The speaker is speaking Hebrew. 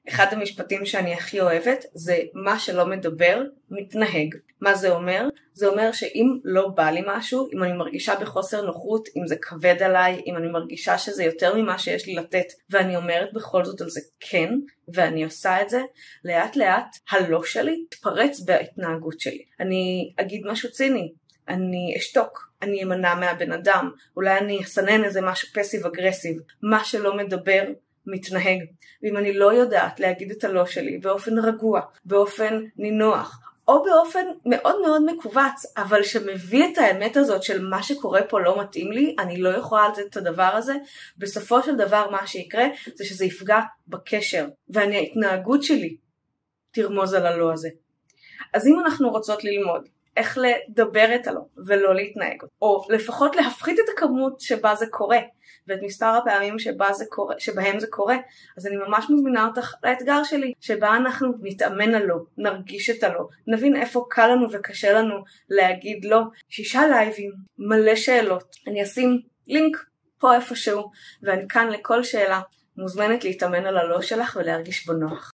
אחד המשפטים שאני הכי אוהבת זה מה שלא מדבר, מתנהג. מה זה אומר? זה אומר שאם לא בא לי משהו, אם אני מרגישה בחוסר נוחות, אם זה כבד עליי, אם אני מרגישה שזה יותר ממה שיש לי לתת, ואני אומרת בכל זאת על זה כן, ואני עושה את זה, לאט לאט הלא שלי תפרץ בהתנהגות שלי. אני אגיד משהו ציני, אני אשתוק, אני אמנע מהבן אדם, אולי אני אסנן איזה משהו פסיב אגרסיב, מה שלא מדבר מתנהג. ואם אני לא יודעת להגיד את הלא שלי באופן רגוע, באופן נינוח, או באופן מאוד מאוד מקובץ, אבל שמביא את האמת הזאת של מה שקורה פה לא מתאים לי, אני לא יכולה לתת את הדבר הזה, בסופו של דבר מה שיקרה זה שזה יפגע בקשר, ההתנהגות שלי תרמוז על הלא הזה. אז אם אנחנו רוצות ללמוד איך לדבר את הלא ולא להתנהג, או לפחות להפחית את הכמות שבה זה קורה, ואת מספר הפעמים שבהם זה קורה, אז אני ממש מזמינה אותך לאתגר שלי, שבה אנחנו נתאמן על לא, נרגיש את הלא, נבין איפה קל לנו וקשה לנו להגיד לא. 6 לייבים, מלא שאלות, אני אשים לינק פה איפשהו, ואני כאן לכל שאלה, מוזמנת להתאמן על הלא שלך ולהרגיש בנוח.